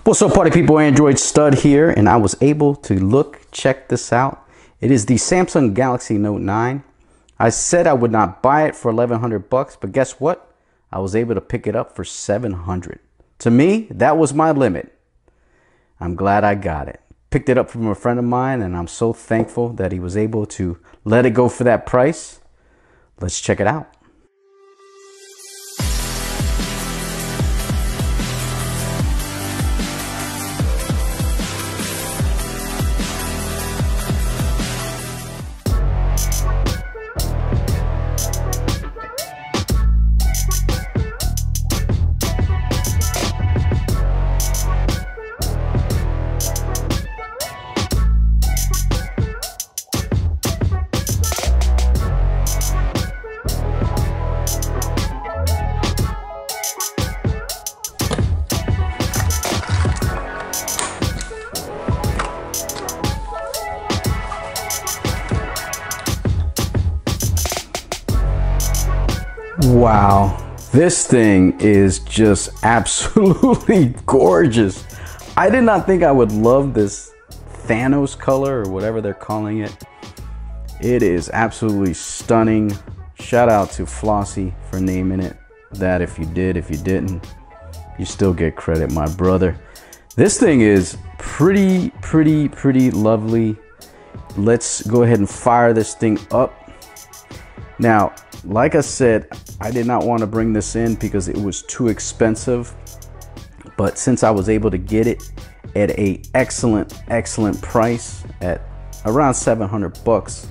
What's up, party people? Android Stud here, and I was able to check this out. It is the Samsung Galaxy Note 9. I said I would not buy it for 1,100 bucks, but guess what? I was able to pick it up for 700. To me, that was my limit. I'm glad I got it. Picked it up from a friend of mine, and I'm so thankful that he was able to let it go for that price. Let's check it out. Wow, this thing is just absolutely gorgeous. I did not think I would love this Thanos color or whatever they're calling it. It is absolutely stunning. Shout out to Flossie for naming it that. If you did, if you didn't, you still get credit, my brother. This thing is pretty lovely. Let's go ahead and fire this thing up. Now, like I said, I did not want to bring this in because it was too expensive, but since I was able to get it at a excellent price at around 700 bucks,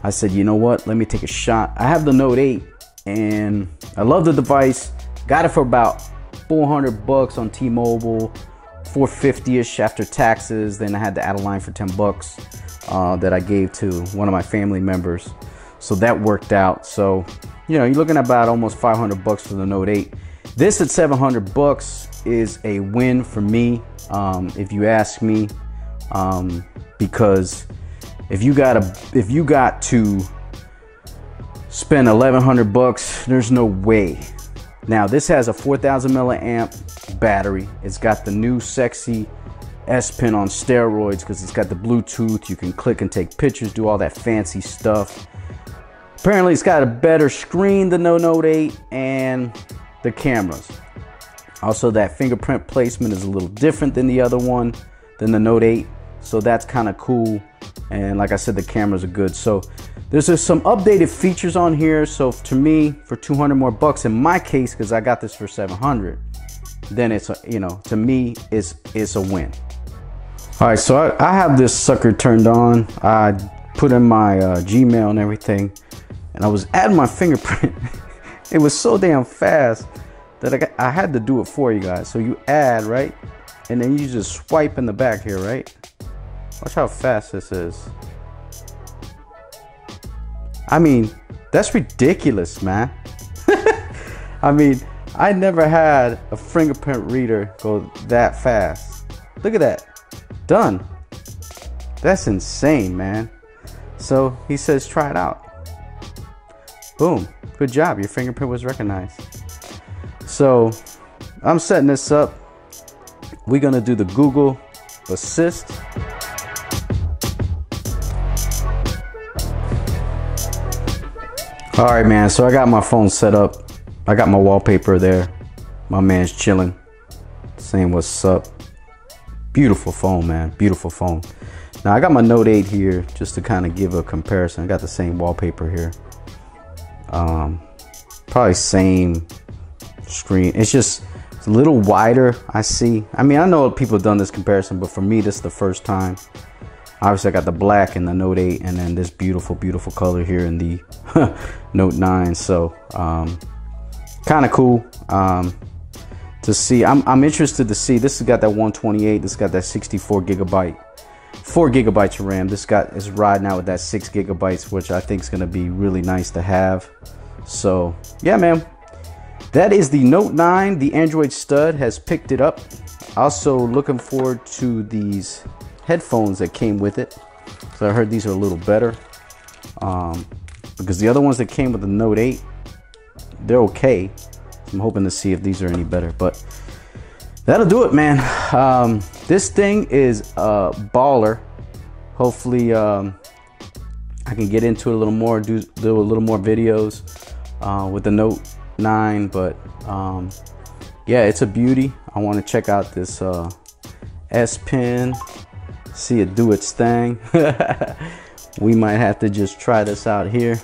I said, you know what, let me take a shot. I have the Note 8 and I love the device. Got it for about 400 bucks on T-Mobile, 450-ish after taxes. Then I had to add a line for 10 bucks that I gave to one of my family members. So that worked out. So, you know, you're looking at about almost 500 bucks for the Note 8. This at 700 bucks is a win for me, if you ask me, because if you got to spend 1,100 bucks, there's no way. Now, this has a 4,000 milliamp battery. It's got the new sexy S Pen on steroids because it's got the Bluetooth. You can click and take pictures, do all that fancy stuff. Apparently it's got a better screen than the Note 8 and the cameras. Also, that fingerprint placement is a little different than the other one, than the Note 8. So that's kind of cool. And like I said, the cameras are good. So there's just some updated features on here. So to me, for 200 more bucks in my case, because I got this for 700, then it's, you know, to me, it's a win. All right, so I have this sucker turned on. I put in my Gmail and everything. And I was adding my fingerprint. It was so damn fast that I had to do it for you guys. So you add, right? And then you just swipe in the back here, right? Watch how fast this is. I mean, that's ridiculous, man. I mean, I never had a fingerprint reader go that fast. Look at that. Done. That's insane, man. So he says, try it out. Boom, good job, your fingerprint was recognized. So I'm setting this up. We're gonna do the Google Assist. All right, man, so I got my phone set up. I got my wallpaper there. My man's chilling, saying what's up. Beautiful phone, man, beautiful phone. Now I got my Note 8 here just to kind of give a comparison. I got the same wallpaper here. Probably same screen. It's just a little wider, I see. I mean, I know people have done this comparison, but for me, this is the first time. Obviously, I got the black in the Note 8 and then this beautiful color here in the Note 9. So, kind of cool to see. I'm interested to see. This has got that 128. This has got that 64 gigabyte. 4 gigabytes of RAM. This is riding out with that 6 gigabytes, which I think is going to be really nice to have. So yeah, man, that is the Note 9. The Android Stud has picked it up. Also looking forward to these headphones that came with it. So I heard these are a little better, because the other ones that came with the Note 8, they're okay. I'm hoping to see if these are any better. But That'll do it, man. This thing is a baller. Hopefully I can get into it a little more, do a little more videos with the Note 9, but yeah, it's a beauty. I want to check out this S Pen, see it do its thing. We might have to just try this out here.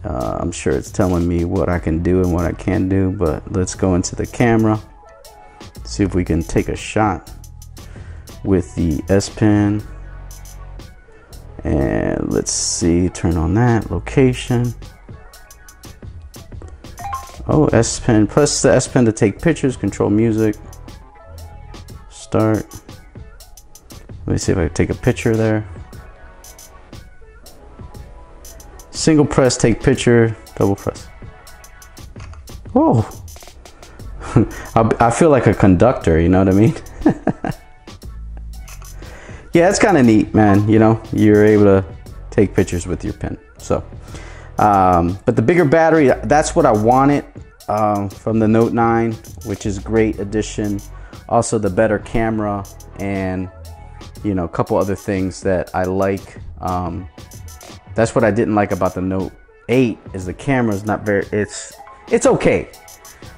I'm sure it's telling me what I can do and what I can't do, but let's go into the camera, see if we can take a shot with the S Pen. And let's see, turn on that location. Oh, S Pen, press the S Pen to take pictures, control music, start. Let me see if I can take a picture there. Single press, take picture, double press. Whoa. I feel like a conductor, you know what I mean? Yeah, it's kind of neat, man. You know, you're able to take pictures with your pen. So, but the bigger battery, that's what I wanted from the Note 9, which is great addition. Also the better camera and, you know, a couple other things that I like. That's what I didn't like about the Note 8 is the camera is not very, it's okay.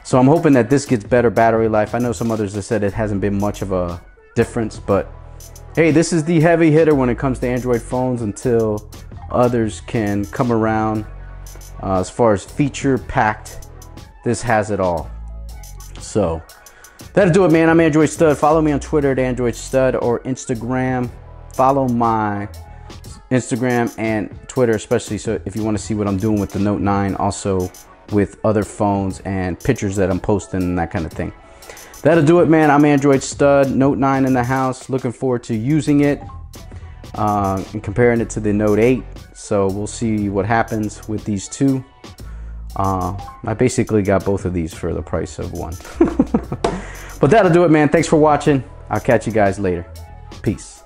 So I'm hoping that this gets better battery life. I know some others have said it hasn't been much of a difference, but hey, this is the heavy hitter when it comes to Android phones until others can come around. As far as feature packed, this has it all. So that'll do it, man. I'm Android Stud. Follow me on Twitter at Android Stud or Instagram. Follow my Instagram and Twitter, especially so if you want to see what I'm doing with the Note 9, also with other phones and pictures that I'm posting and that kind of thing. That'll do it, man. I'm Android Stud. Note 9 in the house. Looking forward to using it and comparing it to the Note 8. So we'll see what happens with these two. I basically got both of these for the price of one. But that'll do it, man. Thanks for watching. I'll catch you guys later. Peace.